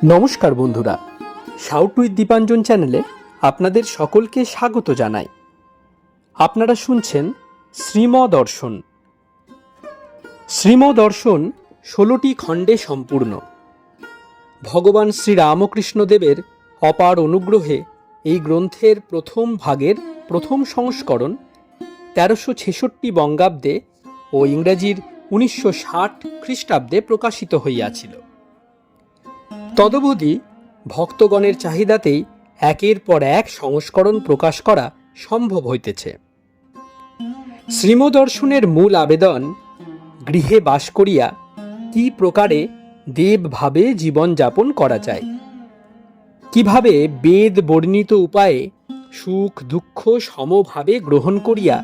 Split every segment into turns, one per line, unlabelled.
নমস্কার বন্ধুরা, shout with Dipanjan চ্যানেলে আপনাদের সকলকে স্বাগত জানাই। আপনারা শুনছেন শ্রীমদর্শন। শ্রীমদর্শন 16টি খণ্ডে সম্পূর্ণ। ভগবান শ্রীরামকৃষ্ণদেবের অপার অনুগ্রহে এই গ্রন্থের প্রথম ভাগের প্রথম সংস্করণ 1366 বঙ্গাব্দে ও ইংরেজির 1960 খ্রিস্টাব্দে প্রকাশিত হইয়াছিল। তদবধি ভক্তগণের চাহিদাতেই একের পর এক সংস্করণ প্রকাশ করা সম্ভব হইতেছে। শ্রীমদর্শনের মূল আবেদন, গৃহে বাস করিয়া কি প্রকারে দেবভাবে জীবনযাপন করা যায়, কিভাবে বেদ বর্ণিত উপায়ে সুখ দুঃখ সমভাবে গ্রহণ করিয়া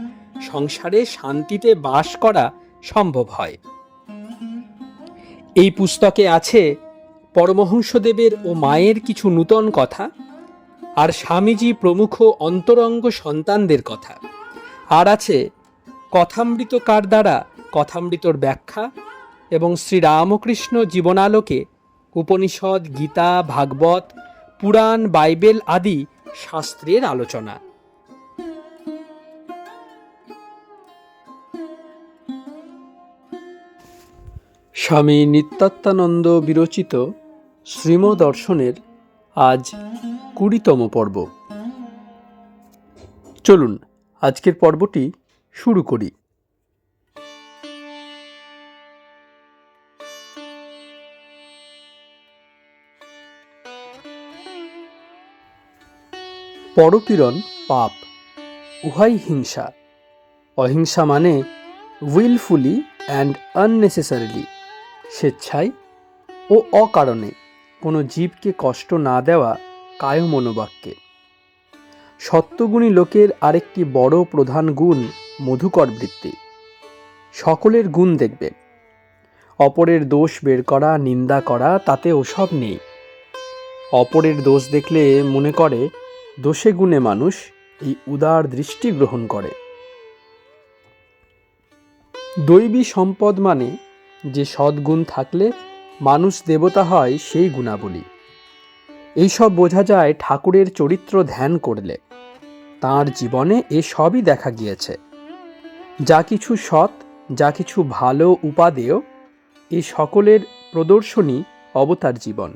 সংসারে শান্তিতে বাস করা সম্ভব হয়। এই পুস্তকে আছে পরমহংসদেবের ও মায়ের কিছু নূতন কথা, আর স্বামীজি প্রমুখ অন্তরঙ্গ সন্তানদের কথা, আর আছে কথামৃতকার দ্বারা কথামৃতর ব্যাখ্যা এবং শ্রীরামকৃষ্ণ জীবনালোকে উপনিষদ, গীতা, ভাগবত, পুরাণ, বাইবেল আদি শাস্ত্রের আলোচনা। স্বামী নিত্যাত্মানন্দ বিরচিত শ্রীমদর্শনের আজ 20তম পর্ব। চলুন আজকের পর্বটি শুরু করি। পরপীড়ন পাপ, উহাই হিংসা। অহিংসা মানে উইলফুলি অ্যান্ড আননেসেসারিলি, স্বেচ্ছায় ও অকারণে কোনো জীবকে কষ্ট না দেওয়া কায় মনোবাক্যে। সত্যগুণী লোকের আরেকটি বড় প্রধান গুণ মধুকর বৃত্তি। সকলের গুণ দেখবে, অপরের দোষ বের করা, নিন্দা করা, তাতে ওসব নেই। অপরের দোষ দেখলে মনে করে দোষে গুণে মানুষ এই উদার দৃষ্টি গ্রহণ করে। দৈবী সম্পদ মানে যে সদ্গুণ থাকলে মানুষ দেবতা হয়, সেই গুণাবলী। এইসব বোঝা যায় ঠাকুরের চরিত্র ধ্যান করলে। তাঁর জীবনে এসবই দেখা গিয়েছে। যা কিছু সৎ, যা কিছু ভালো উপাদেয়, এ সকলের প্রদর্শনী অবতার জীবন।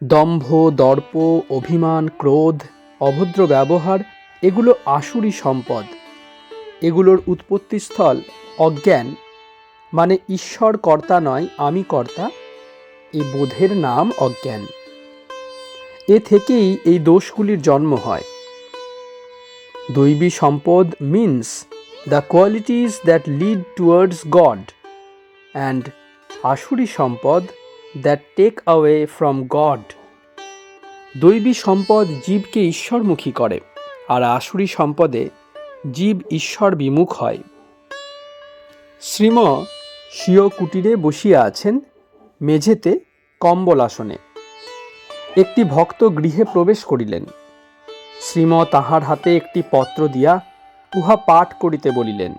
দম্ভ, দর্প, অভিমান, ক্রোধ, অভদ্র ব্যবহার এগুলো আসুরি সম্পদ। এগুলোর উৎপত্তিস্থল অজ্ঞান, মানে ঈশ্বর কর্তা নয়, আমি কর্তা, এই বোধের নাম অজ্ঞান। এ থেকেই এই দোষগুলির জন্ম হয়। দৈবী সম্পদ means the qualities that lead towards God, and আসুরি সম্পদ that take away from God. দৈবী সম্পদ জীবকে ঈশ্বরমুখী করে, আর আসুরি সম্পদে জীব ঈশ্বর বিমুখ হয়। শ্রীম স্বীয় কুটিরে বসিয়া আছেন, মেঝেতে কম্বল আসনে। একটি ভক্ত গৃহে প্রবেশ করিলেন। শ্রীম তাহার হাতে একটি পত্র দিয়া উহা পাঠ করিতে বলিলেন।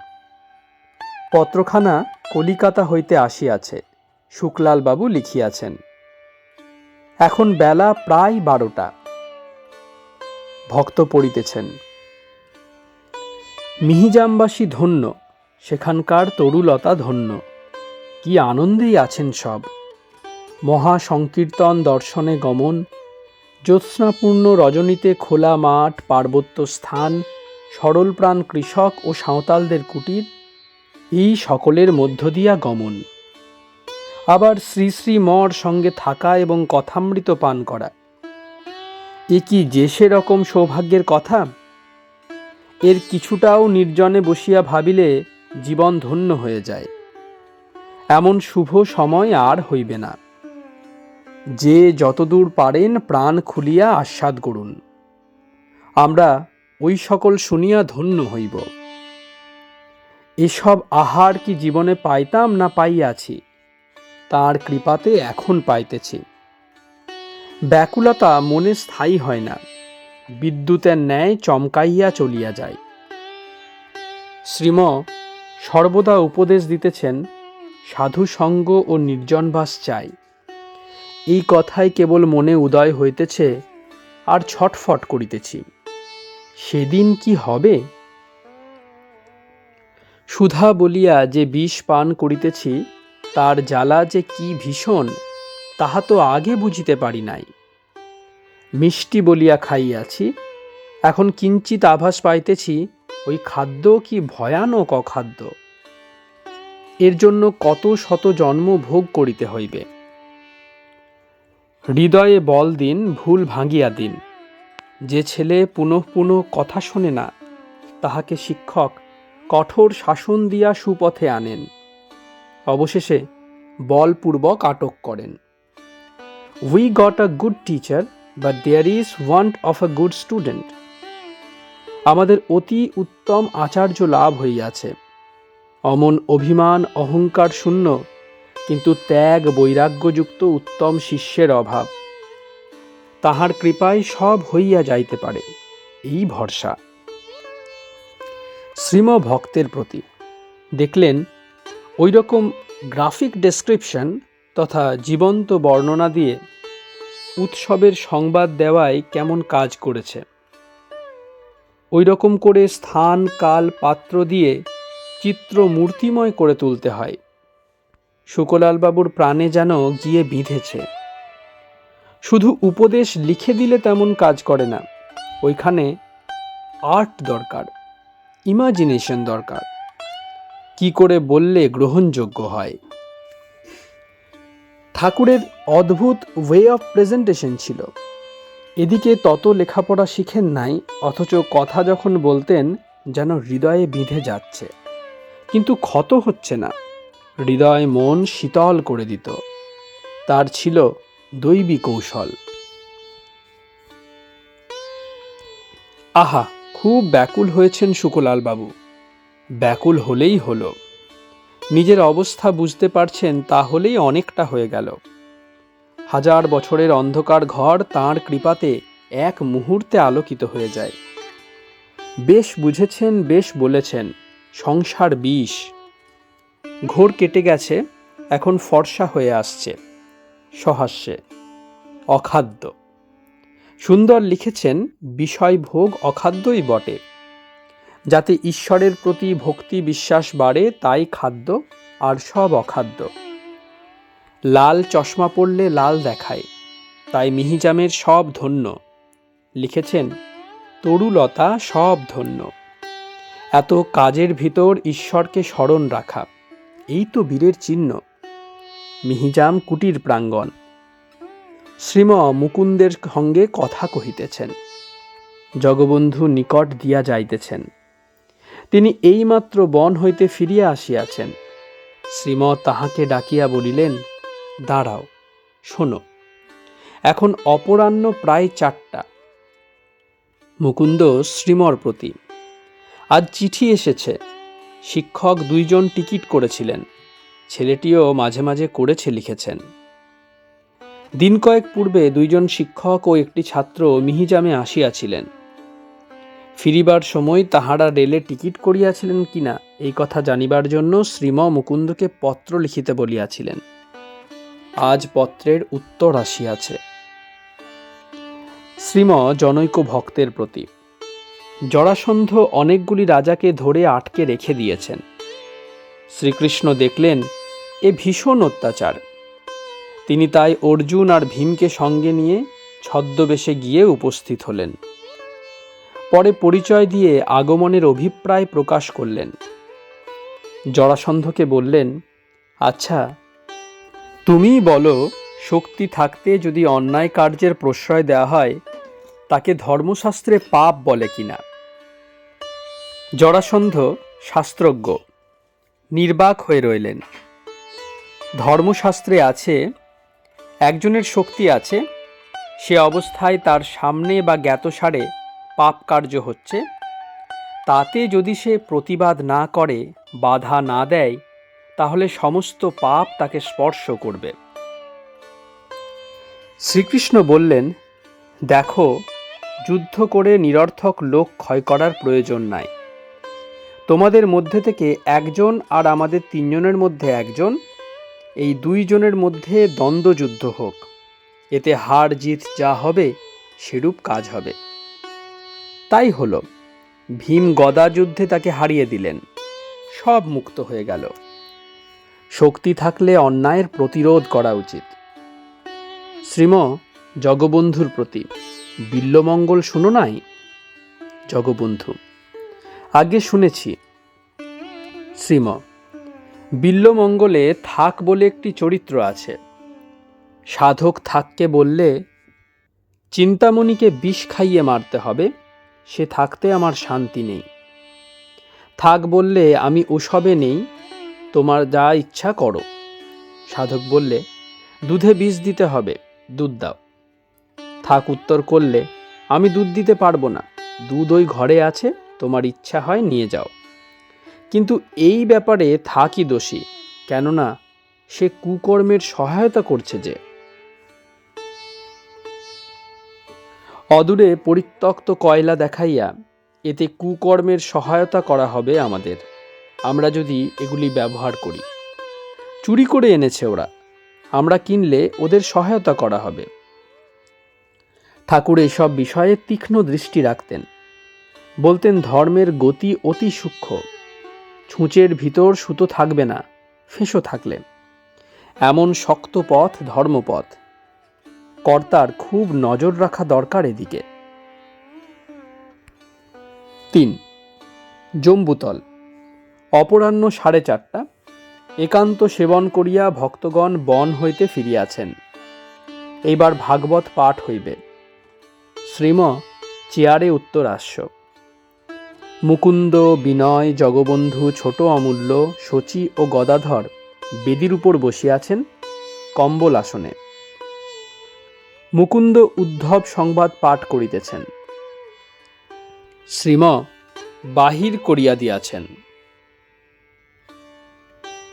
পত্রখানা কলিকাতা হইতে আসিয়াছে, শুক্লালবাবু লিখিয়াছেন। এখন বেলা প্রায় 12টা। ভক্ত পড়িতেছেন। মিহিজামবাসী ধন্য, সেখানকার তরুলতা ধন্য, কি আনন্দেই আছেন সব। মহা সংকীর্তন দর্শনে গমন, জ্যোৎস্নাপূর্ণ রজনীতে খোলা মাঠ, পার্বত্য স্থান, সরল প্রাণ কৃষক ও সাঁওতালদের কুটির, এই সকলের মধ্য দিয়া গমন। আবার শ্রী শ্রী মর সঙ্গে থাকা এবং কথামৃত পান করা, এ কি যে সেরকম সৌভাগ্যের কথা? এর কিছুটাও নির্জনে বসিয়া ভাবিলে জীবন ধন্য হয়ে যায়। এমন শুভ সময় আর হইবে না। যে যতদূর পারেন প্রাণ খুলিয়া আস্বাদ করুন। আমরা ওই সকল শুনিয়া ধন্য হইব। এসব আহার কি জীবনে পাইতাম না পাইয়াছি, তাঁর কৃপাতে এখন পাইতেছি। ব্যাকুলতা মনে স্থায়ী হয় না, বিদ্যুতের ন্যায় চমকাইয়া চলিয়া যায়। শ্রীম সর্বদা উপদেশ দিতেছেন, সাধু সঙ্গ ও নির্জনবাস চাই। এই কথাই কেবল মনে উদয় হইতেছে, আর ছটফট করিতেছি, সেদিন কি হবে? সুধা বলিয়া যে বিষ পান করিতেছি, তার জ্বালা যে কি ভীষণ, তাহা তো আগে বুঝিতে পারি নাই। মিষ্টি বলিয়া খাইয়াছি, এখন কিঞ্চিত আভাস পাইতেছি ওই খাদ্য কি ভয়ানক অখাদ্য। এর জন্য কত শত জন্ম ভোগ করিতে হইবে। হৃদয়ে বল দিন, ভুল ভাঙিয়া দিন। যে ছেলে পুনঃ পুনঃ কথা শোনে না, তাহাকে শিক্ষক কঠোর শাসন দিয়া সুপথে আনেন, অবশেষে বলপূর্বক আটক করেন। We got a good teacher, but there is want of a good student. আমাদের অতি উত্তম আচার্য লাভ হইয়াছে, অমন অভিমান অহংকার শূন্য কিন্তু ত্যাগ বৈরাগ্যযুক্ত উত্তম শিষ্যের অভাব। তাহার কৃপায় সব হইয়া যাইতে পারে, এই ভরসা। শ্রীম ভক্তের প্রতি দেখলেন ওই রকম গ্রাফিক ডেসক্রিপশন তথা জীবন্ত বর্ণনা দিয়ে উৎসবের সংবাদ দেওয়ায় কেমন কাজ করেছে। ওই রকম করে স্থান কাল পাত্র দিয়ে চিত্র মূর্তিময় করে তুলতে হয়। শুকলালবাবুর প্রাণে যেন গিয়ে বিঁধেছে। শুধু উপদেশ লিখে দিলে তেমন কাজ করে না, ওইখানে আর্ট দরকার, ইমাজিনেশন দরকার, কি করে বললে গ্রহণযোগ্য হয়। ঠাকুরের অদ্ভুত ওয়ে অফ প্রেজেন্টেশন ছিল। এদিকে তত লেখাপড়া শিখেন নাই, অথচ কথা যখন বলতেন যেন হৃদয়ে বিঁধে যাচ্ছে, কিন্তু ক্ষত হচ্ছে না, হৃদয় মন শীতল করে দিত। তার ছিল দৈবী কৌশল। আহা, খুব ব্যাকুল হয়েছেন শুকলাল বাবু। ব্যাকুল হলেই হলো। নিজের অবস্থা বুঝতে পারছেন, তাহলেই অনেকটা হয়ে গেল। 1000 বছরের অন্ধকার ঘর তাঁর কৃপাতে এক মুহূর্তে আলোকিত হয়ে যায়। বেশ বুঝেছেন, বেশ বলেছেন, সংসার বিষ। ঘোর কেটে গেছে, এখন ফর্সা হয়ে আসছে, সহাস্যে, অখাদ্য। সুন্দর লিখেছেন, বিষয় ভোগ অখাদ্যই বটে। যাতে ঈশ্বরের প্রতি ভক্তি বিশ্বাস বাড়ে, তাই খাদ্য, আর সব অখাদ্য। লাল চশমা পড়লে লাল দেখায়, তাই মিহিজামের সব ধন্য। লিখেছেন, তরুলতা সব ধন্য। এত কাজের ভিতর ঈশ্বরকে স্মরণ রাখা, এই তো বীরের চিহ্ন। মিহিজাম কুটির প্রাঙ্গণ। শ্রীম মুকুন্দের সঙ্গে কথা কহিতেছেন, জগবন্ধু নিকট দিয়া যাইতেছেন। তিনি এইমাত্র বন হইতে ফিরিয়া আসিয়াছেন। শ্রীম তাহাকে ডাকিয়া বলিলেন, দাঁড়াও, শোনো, এখন অপরাহ্ন প্রায় 4টা। মুকুন্দ শ্রীমর প্রতি, আজ চিঠি এসেছে। শিক্ষক 2 জন টিকিট করেছিলেন, ছেলেটিও মাঝে মাঝে করেছে লিখেছেন। দিন কয়েক পূর্বে 2 জন শিক্ষক ও একটি ছাত্র মিহিজামে আসিয়াছিলেন। ফিরিবার সময় তাহারা রেলে টিকিট করিয়াছিলেন কিনা এই কথা জানিবার জন্য শ্রীম মুকুন্দকে পত্র লিখিতে বলিয়াছিলেন। আজ পত্রের উত্তর আসিয়াছে। শ্রীম জনৈক ভক্তের প্রতি, জরাসন্ধ অনেকগুলি রাজাকে ধরে আটকে রেখে দিয়েছেন। শ্রীকৃষ্ণ দেখলেন এ ভীষণ অত্যাচার। তিনি তাই অর্জুন আর ভীমকে সঙ্গে নিয়ে ছদ্মবেশে গিয়ে উপস্থিত হলেন। পরে পরিচয় দিয়ে আগমনের অভিপ্রায় প্রকাশ করলেন। জরাসন্ধকে বললেন, আচ্ছা, তুমিই বলো, শক্তি থাকতে যদি অন্যায় কার্যের প্রশ্রয় দেওয়া হয়, তাকে ধর্মশাস্ত্রে পাপ বলে কিনা। জরাসন্ধ শাস্ত্রজ্ঞ, নির্বাক হয়ে রইলেন। ধর্মশাস্ত্রে আছে, একজনের শক্তি আছে, সে অবস্থায় তার সামনে বা জ্ঞাতসারে পাপ কার্য হচ্ছে, তাতে যদি সে প্রতিবাদ না করে, বাধা না দেয়, তাহলে সমস্ত পাপ তাকে স্পর্শ করবে। শ্রীকৃষ্ণ বললেন, দেখো, যুদ্ধ করে নিরর্থক লোক ক্ষয় করার প্রয়োজন নাই। তোমাদের মধ্যে থেকে একজন আর আমাদের 3 জনের মধ্যে একজন, এই 2 জনের মধ্যে দ্বন্দ্বযুদ্ধ হোক। এতে হার জিত যা হবে সেরূপ কাজ হবে। তাই হলো, ভীম গদা যুদ্ধে তাকে হারিয়ে দিলেন, সব মুক্ত হয়ে গেল। শক্তি থাকলে অন্যায়ের প্রতিরোধ করা উচিত। শ্রীম জগবন্ধুর প্রতি বিল্বমঙ্গল শুনো নাই? জগবন্ধু: আগে শুনেছি। শ্রীম: বিল্বমঙ্গলে থাক বলে একটি চরিত্র আছে। সাধক থাককে বললে চিন্তামণিকে বিষ খাইয়ে মারতে হবে, সে থাকতে আমার শান্তি নেই। থাক বললে আমি ওসবে নেই, তোমার যা ইচ্ছা করো। সাধক বললে দুধে বিষ দিতে হবে, দুধ দাও। থাক উত্তর করলে আমি দুধ দিতে পারবো না, দুধ ওই ঘরে আছে, তোমার ইচ্ছা হয় নিয়ে যাও। কিন্তু এই ব্যাপারে থাকই দোষী, কেননা সে কুকর্মের সহায়তা করছে যে। অদূরে পরিত্যক্ত কয়লা দেখাইয়া এতে কুকর্মের সহায়তা করা হবে আমাদের, আমরা যদি এগুলি ব্যবহার করি। চুরি করে এনেছে ওরা, আমরা কিনলে ওদের সহায়তা করা হবে। ঠাকুর এসব বিষয়ে তীক্ষ্ণ দৃষ্টি রাখতেন। বলতেন ধর্মের গতি অতি সূক্ষ্ম, ছুঁচের ভিতর সুতো থাকবে না, ফেঁসো থাকলে। এমন শক্ত পথ ধর্মপথ, কর্তার খুব নজর রাখা দরকার এদিকে। 3. জম্বুতল। অপরাহ্ন 4:30। একান্ত সেবন করিয়া ভক্তগণ বন হইতে ফিরিয়াছেন। এইবার ভাগবত পাঠ হইবে। শ্রীম চেয়ারে উত্তরাস্য। মুকুন্দ, বিনয়, জগবন্ধু, ছোট অমূল্য, শচী ও গদাধর বেদির উপর বসিয়াছেন কম্বল আসনে। মুকুন্দ উদ্ধব সংবাদ পাঠ করিতেছেন। শ্রীম বাহির করিয়া দিয়াছেন।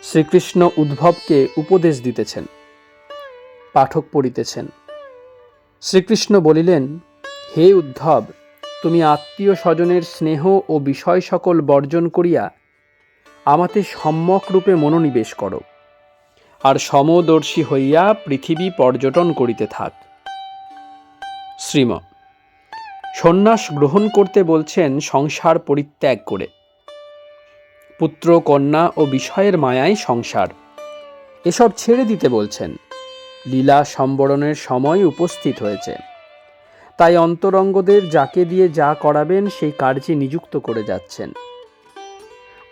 শ্রীকৃষ্ণ উদ্ধবকে উপদেশ দিতেছেন। পাঠক পড়িতেছেন। শ্রীকৃষ্ণ বলিলেন, হে উদ্ধব, তুমি আত্মীয় স্বজনের স্নেহ ও বিষয় সকল বর্জন করিয়া আমাতে সম্যক রূপে মনোনিবেশ করো, আর সমদর্শী হইয়া পৃথিবী পর্যটন করিতে থাক। শ্রীম সন্ন্যাস গ্রহণ করতে বলছেন সংসার পরিত্যাগ করে। পুত্র, কন্যা ও বিষয়ের মায়ায় সংসার, এসব ছেড়ে দিতে বলছেন। লীলা সম্বরণের সময় উপস্থিত হয়েছে, তাই অন্তরঙ্গদের যাকে দিয়ে যা করাবেন সেই কার্যে নিযুক্ত করে যাচ্ছেন।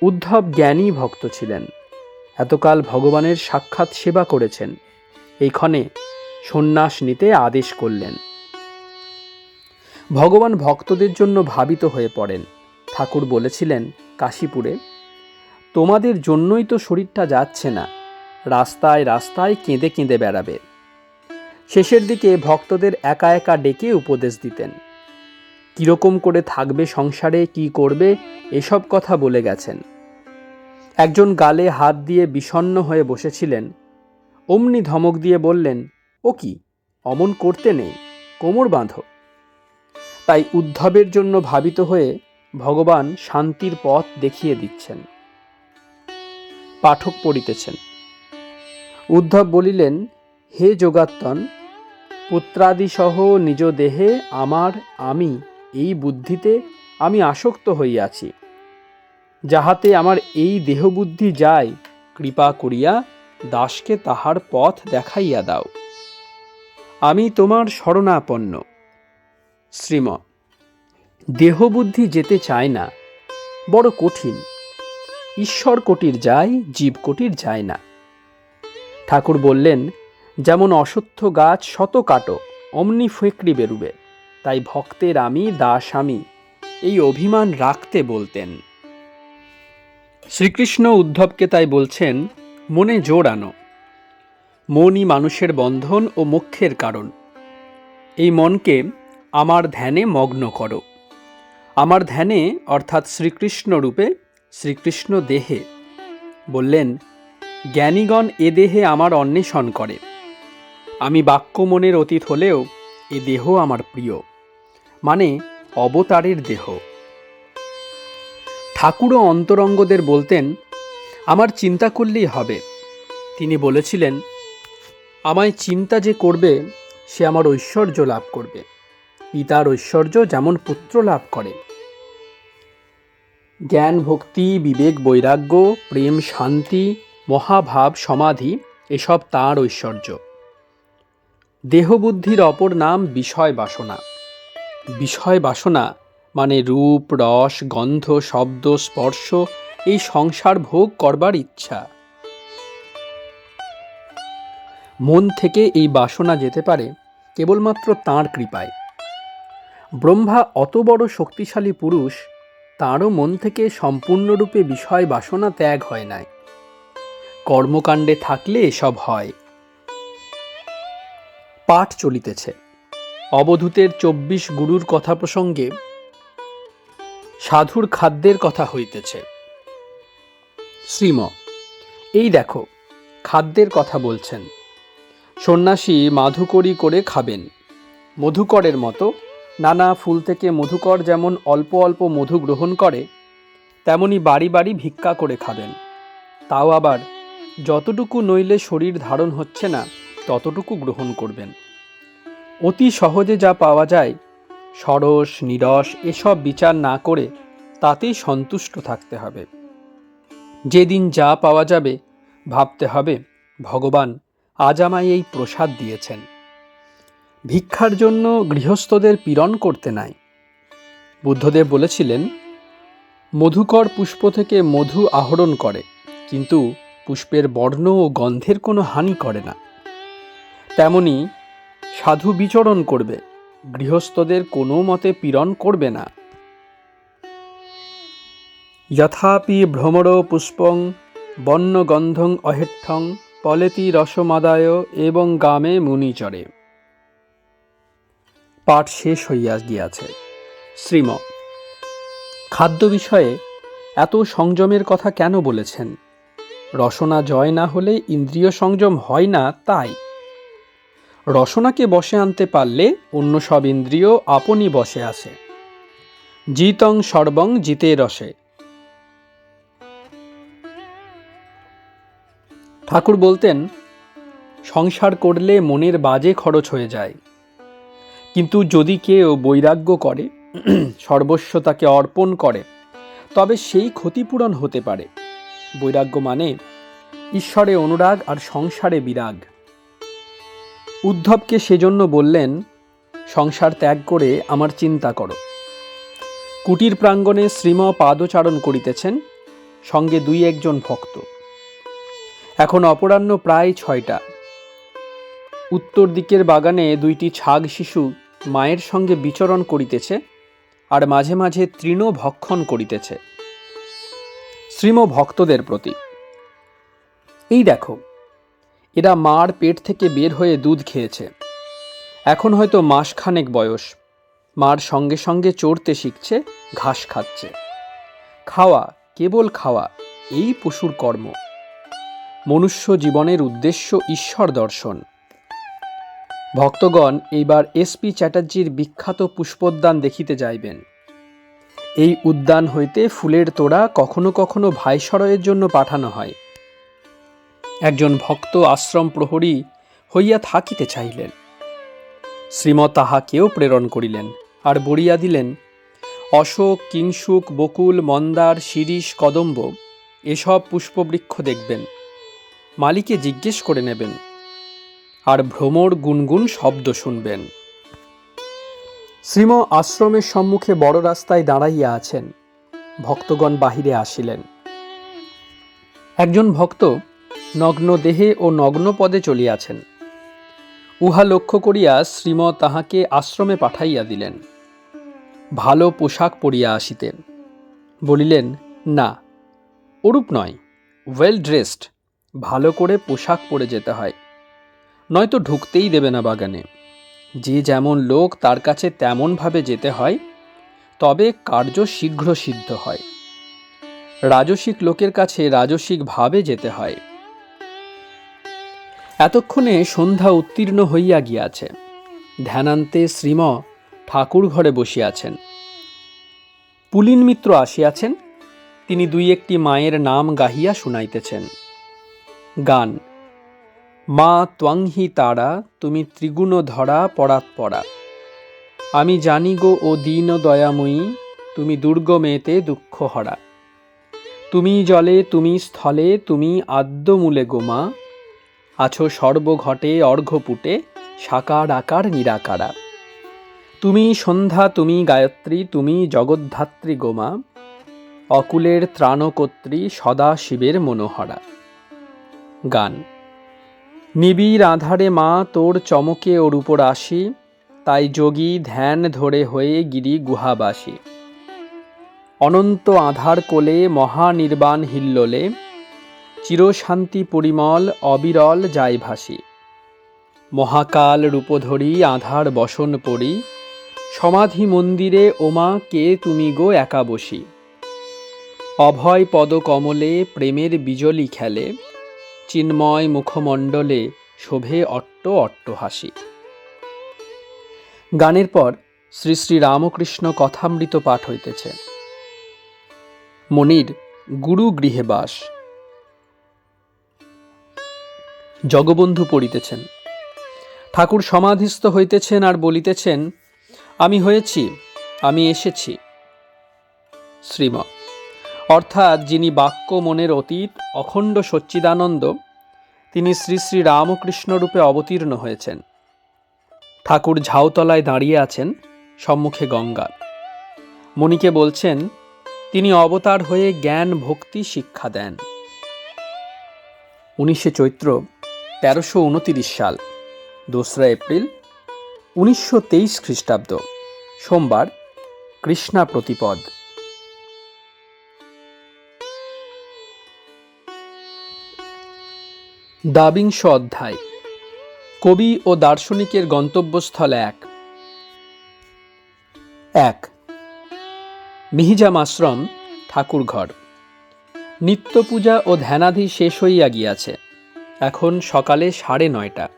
উদ্ধব জ্ঞানী ভক্ত ছিলেন, এতকাল ভগবানের সাক্ষাৎ সেবা করেছেন, এইক্ষণে সন্ন্যাস নিতে আদেশ করলেন। ভগবান ভক্তদের জন্য ভাবিত হয়ে পড়েন। ঠাকুর বলেছিলেন কাশীপুরে, তোমাদের জন্যই তো শরীরটা যাচ্ছে না, রাস্তায় রাস্তায় কেঁদে কেঁদে বেড়াবে। শেষের দিকে ভক্তদের একা একা ডেকে উপদেশ দিতেন। কিরকম করে থাকবে সংসারে, কি করবে, এসব কথা বলে গেছেন। একজন গালে হাত দিয়ে বিষণ্ণ হয়ে বসেছিলেন, অমনি ধমক দিয়ে বললেন, ও কি, অমন করতে নেই, কোমর বাঁধো। তাই উদ্ধবের জন্য ভাবিত হয়ে ভগবান শান্তির পথ দেখিয়ে দিচ্ছেন। পাঠক পড়িতেছেন। উদ্ধব বলিলেন, হে যোগাত্তন, পুত্রাদিসহ নিজ দেহে আমার আমি এই বুদ্ধিতে আমি আসক্ত হইয়াছি। যাহাতে আমার এই দেহবুদ্ধি যায়, কৃপা করিয়া দাসকে তাহার পথ দেখাইয়া দাও। আমি তোমার শরণাপন্ন। শ্রীম দেহবুদ্ধি যেতে চায় না, বড় কঠিন। ঈশ্বর কোটির যায়, জীব কোটির যায় না। ঠাকুর বললেন, যেমন অশ্বত্থ গাছ শত কাটো, অমনি ফেঁকড়ি বেরুবে। তাই ভক্তের আমি, দাস আমি, এই অভিমান রাখতে বলতেন। শ্রীকৃষ্ণ উদ্ধবকে তাই বলছেন, মনে জোর আনো। মনই মানুষের বন্ধন ও মোক্ষের কারণ। এই মনকে আমার ধ্যানে মগ্ন করো। আমার ধ্যানে অর্থাৎ শ্রীকৃষ্ণ রূপে, শ্রীকৃষ্ণ দেহে। বললেন, জ্ঞানীগণ এ দেহে আমার অন্বেষণ করে। আমি বাক্য মনের অতীত হলেও এ দেহ আমার প্রিয়, মানে অবতারের দেহ। ঠাকুরও অন্তরঙ্গদের বলতেন, আমার চিন্তা করলেই হবে। তিনি বলেছিলেন, আমায় চিন্তা যে করবে সে আমার ঐশ্বর্য লাভ করবে। পিতার ঐশ্বর্য যেমন পুত্র লাভ করে। জ্ঞান, ভক্তি, বিবেক, বৈরাগ্য, প্রেম, শান্তি, মহাভাব, সমাধি এসব তাঁর ঐশ্বর্য। দেহবুদ্ধির অপর নাম বিষয় বাসনা। বিষয় বাসনা মানে রূপ, রস, গন্ধ, শব্দ, স্পর্শ, এই সংসার ভোগ করবার ইচ্ছা। মন থেকে এই বাসনা যেতে পারে কেবলমাত্র তাঁর কৃপায়। ব্রহ্মা অত বড় শক্তিশালী পুরুষ, তাঁরও মন থেকে সম্পূর্ণরূপে বিষয় বাসনা ত্যাগ হয় নাই। কর্মকাণ্ডে থাকলে এসব হয়। পাঠ চলিতেছে। অবধূতের 24 গুরুর কথা প্রসঙ্গে সাধুর খাদ্যের কথা হইতেছে। শ্রীম, এই দেখো খাদ্যের কথা বলছেন। সন্ন্যাসী মাধুকরী করে খাবেন। মধুকরের মতো নানা ফুল থেকে মধুকর যেমন অল্প অল্প মধু গ্রহণ করে, তেমনি বাড়ি বাড়ি ভিক্ষা করে খাবেন। তাও আবার যতটুকু নইলে শরীর ধারণ হচ্ছে না ততটুকু গ্রহণ করবেন। অতি সহজে যা পাওয়া যায়, সরস নিরস এসব বিচার না করে তাতেই সন্তুষ্ট থাকতে হবে। যেদিন যা পাওয়া যাবে ভাবতে হবে, ভগবান আজ আমায় এই প্রসাদ দিয়েছেন। ভিক্ষার জন্য গৃহস্থদের পীড়ন করতে নাই। বুদ্ধদেব বলেছিলেন, মধুকর পুষ্প থেকে মধু আহরণ করে, কিন্তু পুষ্পের বর্ণ ও গন্ধের কোনো হানি করে না। তেমনি সাধু বিচরণ করবে, গৃহস্থদের কোনো মতে পীড়ন করবে না। যথাপি ভ্রমর পুষ্পং বন্যগন্ধং অহেঠ্যং পলেতি রসমাদায় এবং গামে মুনিচরে। পাঠ শেষ হইয়া গিয়াছে। শ্রীম, খাদ্য বিষয়ে এত সংযমের কথা কেন বলেছেন? রসনা জয় না হলে ইন্দ্রিয় সংযম হয় না, তাই। রসনাকে বশে আনতে পারলে অন্য সব ইন্দ্রিয় আপনি বশে আসে। জিতং সর্বং জিতে রসে। ঠাকুর বলতেন, সংসার করলে মনের বাজে খরচ হয়ে যায়, কিন্তু যদি কেউ বৈরাগ্য করে, সর্বস্ব তাকে অর্পণ করে, তবে সেই ক্ষতিপূরণ হতে পারে। বৈরাগ্য মানে ঈশ্বরে অনুরাগ আর সংসারে বিরাগ। উদ্ধবকে সেজন্য বললেন, সংসার ত্যাগ করে আমার চিন্তা করো। কুটির প্রাঙ্গণে শ্রীম পাদচারণ করিতেছেন, সঙ্গে 2-1 ভক্ত। এখন অপরাহ্ন প্রায় 6টা। উত্তর দিকের বাগানে 2টি ছাগ শিশু মায়ের সঙ্গে বিচরণ করিতেছে আর মাঝে মাঝে তৃণ ভক্ষণ করিতেছে। শ্রীম ভক্তদের প্রতি, এই দেখো, এরা মার পেট থেকে বের হয়ে দুধ খেয়েছে। এখন হয়তো মাসখানেক বয়স। মার সঙ্গে সঙ্গে চড়তে শিখছে, ঘাস খাচ্ছে। খাওয়া, কেবল খাওয়া, এই পশুর কর্ম। মনুষ্য জীবনের উদ্দেশ্য ঈশ্বর দর্শন। ভক্তগণ এইবার SP চ্যাটার্জির বিখ্যাত পুষ্পোদ্যান দেখিতে যাইবেন। এই উদ্যান হইতে ফুলের তোড়া কখনো কখনো ভাইসরয়ের জন্য পাঠানো হয়। একজন ভক্ত আশ্রম প্রহরী হইয়া থাকিতে চাইলেন। শ্রীম তাহাকেও প্রেরণ করিলেন আর বলিয়া দিলেন, অশোক, কিংসুক, বকুল, মন্দার, শিরীষ, কদম্ব এসব পুষ্পবৃক্ষ দেখবেন, মালিকে জিজ্ঞেস করে নেবেন, আর ভ্রমর গুনগুন শব্দ শুনবেন। শ্রীম আশ্রমের সম্মুখে বড় রাস্তায় দাঁড়াইয়া আছেন। ভক্তগণ বাহিরে আসিলেন। একজন ভক্ত নগ্ন দেহে ও নগ্ন পদে চলিয়াছেন। উহা লক্ষ্য করিয়া শ্রীম তাহাকে আশ্রমে পাঠাইয়া দিলেন। ভালো পোশাক পরিয়া আসিতেন। বলিলেন, না, ওরূপ নয়, ওয়েল ড্রেসড, ভালো করে পোশাক পরে যেতে হয়, নয়তো ঢুকতেই দেবে না বাগানে। যে যেমন লোক তার কাছে তেমনভাবে যেতে হয়, তবে কার্য শীঘ্র সিদ্ধ হয়। রাজসিক লোকের কাছে রাজসিকভাবে যেতে হয়। এতক্ষণে সন্ধ্যা উত্তীর্ণ হইয়া গিয়াছে। ধ্যানান্তে শ্রীম ঠাকুর ঘরে বসিয়াছেন। পুলিন মিত্র আসিয়াছেন। তিনি 2-1টি মায়ের নাম গাহিয়া শুনাইতেছেন। গান: মা ত্বংহি তারা, তুমি ত্রিগুণ ধরা পরাৎপরা। আমি জানি গো ও দীন দয়াময়ী, তুমি দুর্গমেতে দুঃখ হরা। তুমি জলে তুমি স্থলে তুমি আদ্যমূলে গোমা, আছো সর্বঘটে অর্ঘ্যপুটে সাকার আকার নিরাকারা। তুমি সন্ধ্যা তুমি গায়ত্রী তুমি জগদ্ধাত্রী গোমা, অকুলের ত্রাণকর্ত্রী সদা শিবের মনোহরা। গান। নিবিড় আধারে মা তোর চমকে ওর উপর আসি, তাই যোগী ধ্যান ধরে হয়ে গিরি গুহাবাসী। অনন্ত আধার কোলে মহানির্বাণ হিল্লোলে, চিরশান্তি পরিমল অবিরল যায় ভাসি। মহাকাল রূপধরি আধার বসন পড়ি, সমাধি মন্দিরে ওমা কে তুমি গো একা বসি। অভয় পদ কমলে প্রেমের বিজলি খেলে, চিন্ময় মুখমণ্ডলে শোভে অট্ট অট্ট হাসি। গানের পর শ্রী শ্রী রামকৃষ্ণ কথামৃত পাঠ হইতেছে। মনির গুরু গৃহে বাস। জগবন্ধু পড়িতেছেন। ঠাকুর সমাধিস্থ হইতেছেন আর বলিতেছেন, আমি হয়েছি, আমি এসেছি। শ্রীম অর্থাৎ যিনি বাক্য মনের অতীত অখণ্ড সচ্চিদানন্দ, তিনি শ্রী শ্রী রামকৃষ্ণ রূপে অবতীর্ণ হয়েছেন। ঠাকুর ঝাউতলায় দাঁড়িয়ে আছেন, সম্মুখে গঙ্গা। মণিকে বলছেন তিনি অবতার হয়ে জ্ঞান ভক্তি শিক্ষা দেন। 19 চৈত্র 1329 সাল, 2 এপ্রিল 1923 খ্রিস্টাব্দ, সোমবার, কৃষ্ণা প্রতিপদ। দ্বাবিংশ অধ্যায়। কবি ও দার্শনিকের গন্তব্যস্থল 1। মিহিজাম আশ্রম, ঠাকুর ঘর। নিত্য পূজা ও ধ্যানাধি শেষ হইয়া গিয়াছে। এখন সকালে 9:30।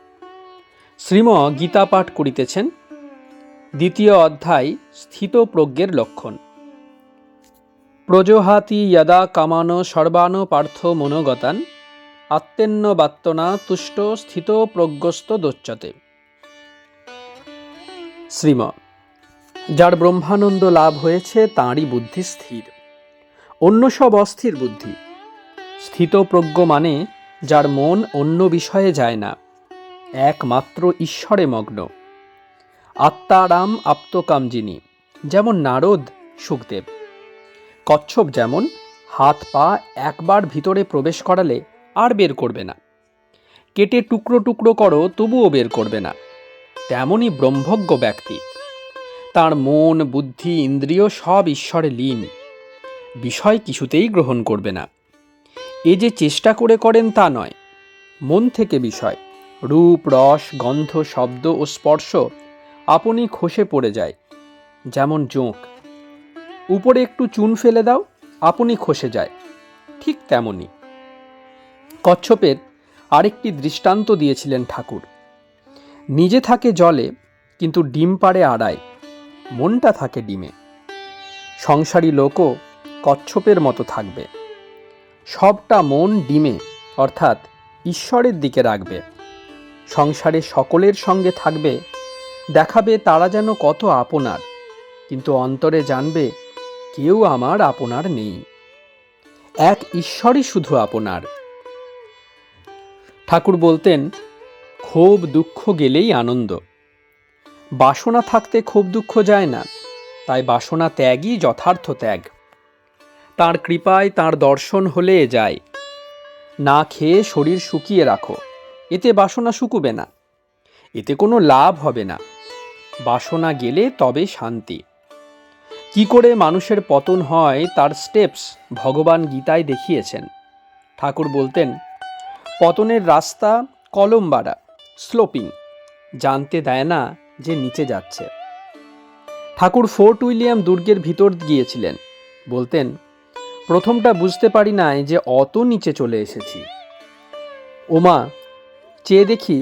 শ্রীম গীতা পাঠ করিতেছেন। 2 অধ্যায়, স্থিত প্রজ্ঞের লক্ষণ। প্রজহাতি যদা কামান সর্বান পার্থ মনোগতান, আত্মেন্ন বাত্তনা তুষ্ট স্থিত প্রজ্ঞস্ত দোচ্যতে। শ্রীম যার ব্রহ্মানন্দ লাভ হয়েছে তাঁরই বুদ্ধি স্থির, অন্য সব অস্থির বুদ্ধি। স্থিত প্রজ্ঞ মানে যার মন অন্য বিষয়ে যায় না, একমাত্র ঈশ্বরে মগ্ন। আত্মারাম আপ্তকাম যিনি, যেমন নারদ, সুখদেব। কচ্ছপ যেমন হাত পা একবার ভিতরে প্রবেশ করালে আর বের করবে না, কেটে টুকরো টুকরো করো তবুও বের করবে না, তেমনই ব্রহ্মজ্ঞ ব্যক্তি। তার মন বুদ্ধি ইন্দ্রিয় সব ঈশ্বরে লীন, বিষয় কিছুতেই গ্রহণ করবে না। এ যে চেষ্টা করে করেন তা নয়, মন থেকে বিষয়, রূপ রস গন্ধ শব্দ ও স্পর্শ আপনি খসে পড়ে যায়। যেমন জোঁক, উপরে একটু চুন ফেলে দাও, আপনি খসে যায়, ঠিক তেমনি। কচ্ছপের আরেকটি দৃষ্টান্ত দিয়েছিলেন ঠাকুর। নিজে থাকে জলে, কিন্তু ডিম পাড়ে আড়ায়, মনটা থাকে ডিমে। সংসারী লোকও কচ্ছপের মতো থাকবে, সবটা মন ডিমে অর্থাৎ ঈশ্বরের দিকে রাখবে। সংসারে সকলের সঙ্গে থাকবে, দেখাবে তারা যেন কত আপনার, কিন্তু অন্তরে জানবে কেউ আমার আপনার নেই, এক ঈশ্বরই শুধু আপনার। ঠাকুর বলতেন, ক্ষোভ দুঃখ গেলেই আনন্দ। বাসনা থাকতে ক্ষোভ দুঃখ যায় না, তাই বাসনা ত্যাগই যথার্থ ত্যাগ। তাঁর কৃপায় তাঁর দর্শন হলে যায়। না খেয়ে শরীর শুকিয়ে রাখো, এতে বাসনা শুকুবে না, এতে কোনো লাভ হবে না। বাসনা গেলে তবে শান্তি। কি করে মানুষের পতন হয় তার স্টেপস ভগবান গীতায় দেখিয়েছেন। ঠাকুর বলতেন, পতনের রাস্তা কলম বাড়া, স্লোপিং, জানতে দেয় না যে নিচে যাচ্ছে। ঠাকুর ফোর্ট উইলিয়াম দুর্গের ভিতর গিয়েছিলেন, বলতেন, প্রথমটা বুঝতে পারি নাই যে অত নিচে চলে এসেছি। ওমা, চেয়ে দেখি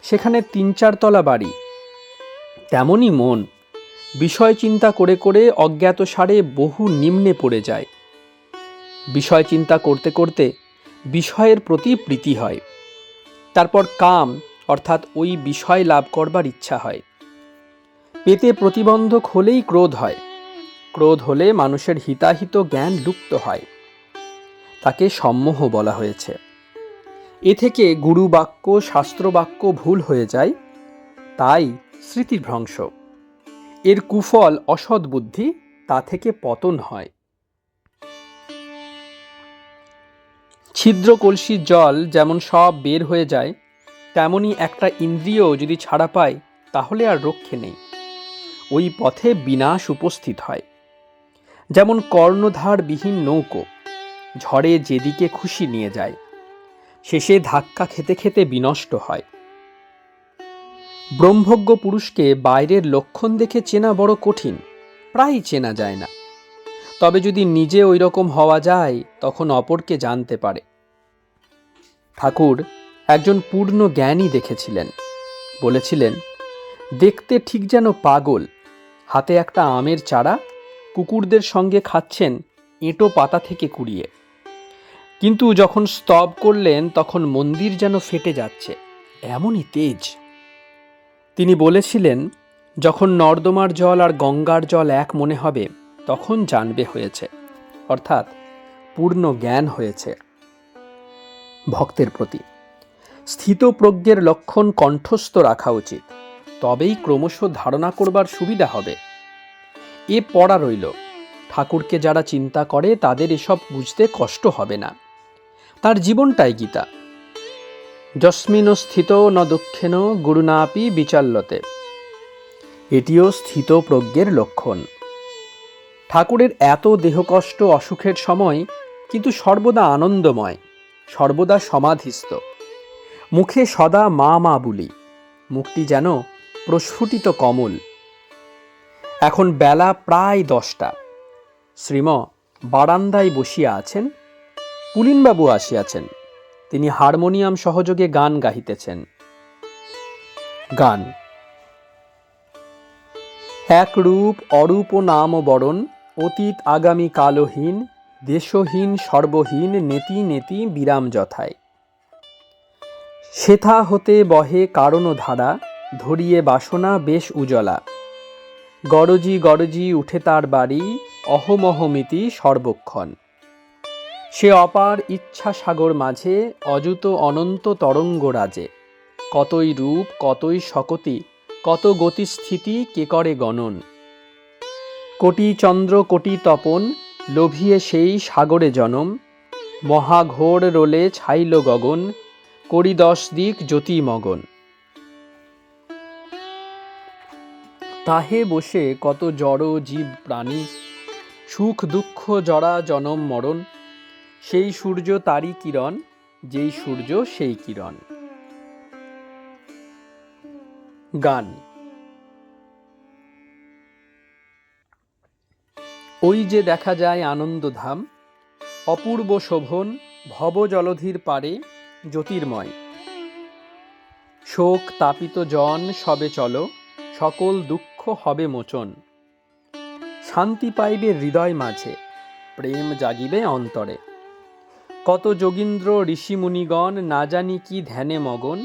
সেখানে 3-4 তলা বাড়ি। তেমনই মন, বিষয় চিন্তা করে করে অজ্ঞাতসারে বহু নিম্নে পড়ে যায়। বিষয় চিন্তা করতে করতে বিষয়ের প্রতি প্রীতি হয়, তারপর কাম অর্থাৎ ওই বিষয় লাভ করবার ইচ্ছা হয়। পেতে প্রতিবন্ধক হলেই ক্রোধ হয়। ক্রোধ হলে মানুষের হিতাহিত জ্ঞান লুপ্ত হয়। তাকে সম্মোহ বলা হয়েছে। এ থেকে গুরু বাক্য শাস্ত্র বাক্য ভুল হয়ে যায়, তাই স্মৃতিভ্রংশ। এর কুফল অসৎ বুদ্ধি, তা থেকে পতন হয়। ছিদ্র কলসির জল যেমন সব বের হয়ে যায়, তেমনি একটা ইন্দ্রিয় যদি ছাড়া পায় তাহলে আর রক্ষে নেই। ওই পথে বিনাশ উপস্থিত হয়। যেমন কর্ণধারবিহীন নৌকো ঝড়ে যেদিকে খুশি নিয়ে যায়, শেষে ধাক্কা খেতে খেতে বিনষ্ট হয়। ব্রহ্মজ্ঞ পুরুষকে বাইরের লক্ষণ দেখে চেনা বড় কঠিন, প্রায়ই চেনা যায় না। তবে যদি নিজে ওই রকম হওয়া যায়, তখন অপরকে জানতে পারে। ঠাকুর একজন পূর্ণ জ্ঞানী দেখেছিলেন। বলেছিলেন, দেখতে ঠিক যেন পাগল, হাতে একটা আমের চারা, কুকুরদের সঙ্গে খাচ্ছেন এঁটো পাতা থেকে কুড়িয়ে। কিন্তু যখন স্তব করলেন তখন মন্দির যেন ফেটে যাচ্ছে, এমনই তেজ। তিনি বলেছিলেন, যখন নর্দমার জল আর গঙ্গার জল এক মনে হবে, তখন জানবে হয়েছে, অর্থাৎ পূর্ণ জ্ঞান হয়েছে। ভক্তের প্রতি স্থিতপ্রজ্ঞের লক্ষণ কণ্ঠস্থ রাখা উচিত, তবেই ক্রমশ ধারণা করবার সুবিধা হবে। এ পড়া রইল, ঠাকুরকে যারা চিন্তা করে তাদের এসব বুঝতে কষ্ট হবে না। তার জীবনটাই গীতা। যস্মিন স্থিত ন দুঃখেন গুরুনাপি বিচাল্যতে, এটিও স্থিতপ্রজ্ঞের লক্ষণ। ঠাকুরের এত দেহকষ্ট অসুখের সময় কিন্তু সর্বদা আনন্দময়, সর্বদা সমাধিস্থ। মুখে সদা মা মা বুলি, মুখটি যেন প্রস্ফুটিত কমল। এখন বেলা প্রায় 10টা। শ্রীম বারান্দায় বসিয়া আছেন। পুলিনবাবু আসিয়াছেন। তিনি হারমোনিয়াম সহযোগে গান গাহিতেছেন। গান। এক রূপ অরূপ নাম বরণ, অতীত আগামী কালহীন, দেশহীন সর্বহীন, নেতি নেতি বিরাম যথায়। সেথা হতে বহে কারণ ধারা, ধরিয়ে বাসনা বেশ উজলা। গরজি গরজি উঠে তার বাড়ি, অহমহমিতি সর্বক্ষণ। সে অপার ইচ্ছা সাগর মাঝে, অযুত অনন্ত তরঙ্গ রাজে। কতই রূপ কতই শকতি, কত গতিস্থিতি কে করে গণন। কোটি চন্দ্র কোটি তপন, লোভিয়ে সেই সাগরে জনম। মহাঘোর রোলে ছাইল গগন, করি 10 দিক জ্যোতি মগন। তাহে বসে কত জড় জীব প্রাণী, সুখ দুঃখ জরা জনম মরণ। সেই সূর্য তারই কিরণ, যেই সূর্য সেই কিরণ। গান। ওই যে দেখা যায় আনন্দধাম, অপূর্ব শোভন, ভব জলধির পারে জ্যোতির্ময়। শোক তাপিত জন সবে চলো, সকল দুঃখ হবে মোচন। শান্তি পাইবে হৃদয় মাঝে, প্রেম জাগিবে অন্তরে। কত যোগীন্দ্র ঋষিমুনিগণ না জানি কি ধ্যানে মগন,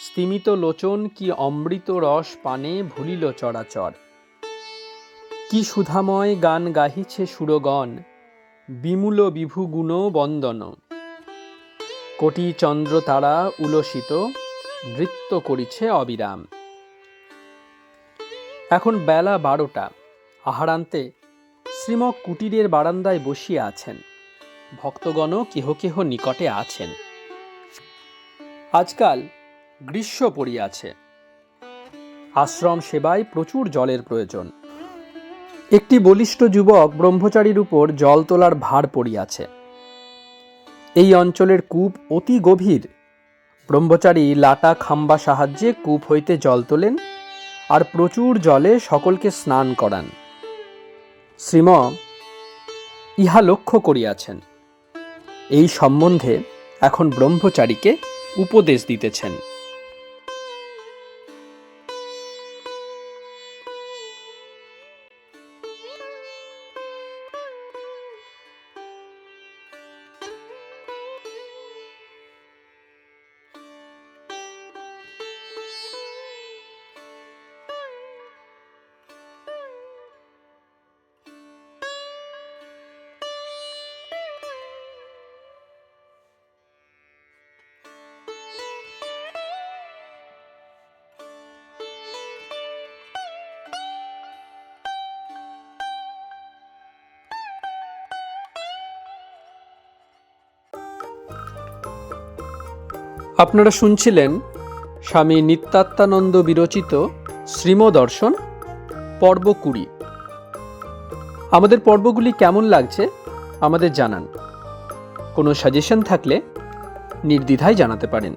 স্তিমিত লোচন কি অমৃত রস পানে ভুলিল চরাচর। কি সুধাময় গান গাহিছে সুরগণ, বিমূল বিভু গুণ বন্দন। কোটি চন্দ্র তারা উলসিত, নৃত্য করিছে অবিরাম। এখন বেলা 12টা। আহারান্তে শ্রীম কুটিরের বারান্দায় বসিয়া আছেন। ভক্তগণ কেহ কেহ নিকটে আছেন। আজকাল গ্রীষ্ম পড়িয়াছে। আশ্রম সেবায় প্রচুর জলের প্রয়োজন। একটি বলিষ্ঠ যুবক ব্রহ্মচারীর উপর জল তোলার ভার পড়িয়াছে। এই অঞ্চলের কূপ অতি গভীর। ব্রহ্মচারী লাটা খাম্বা সাহায্যে কূপ হইতে জল তোলেন আর প্রচুর জলে সকলকে স্নান করান। শ্রীম ইহা লক্ষ্য করিয়াছেন। এই সম্বন্ধে এখন ব্রহ্মচারীকে উপদেশ দিতেছেন। আপনারা শুনছিলেন স্বামী নিত্যাত্মানন্দ বিরচিত শ্রীমদর্শন পর্ব 20। আমাদের পর্বগুলি কেমন লাগছে আমাদের জানান। কোনো সাজেশন থাকলে নির্দ্বিধায় জানাতে পারেন।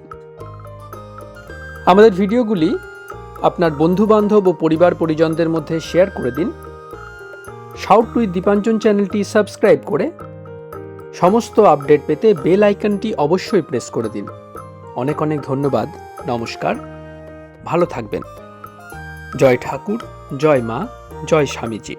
আমাদের ভিডিওগুলি আপনার বন্ধুবান্ধব ও পরিবার পরিজনদের মধ্যে শেয়ার করে দিন। শাউট উইথ দীপাঞ্জন চ্যানেলটি সাবস্ক্রাইব করে সমস্ত আপডেট পেতে বেল আইকনটি অবশ্যই প্রেস করে দিন। অনেক অনেক ধন্যবাদ। নমস্কার, ভালো থাকবেন। জয় ঠাকুর, জয় মা, জয় স্বামীজি।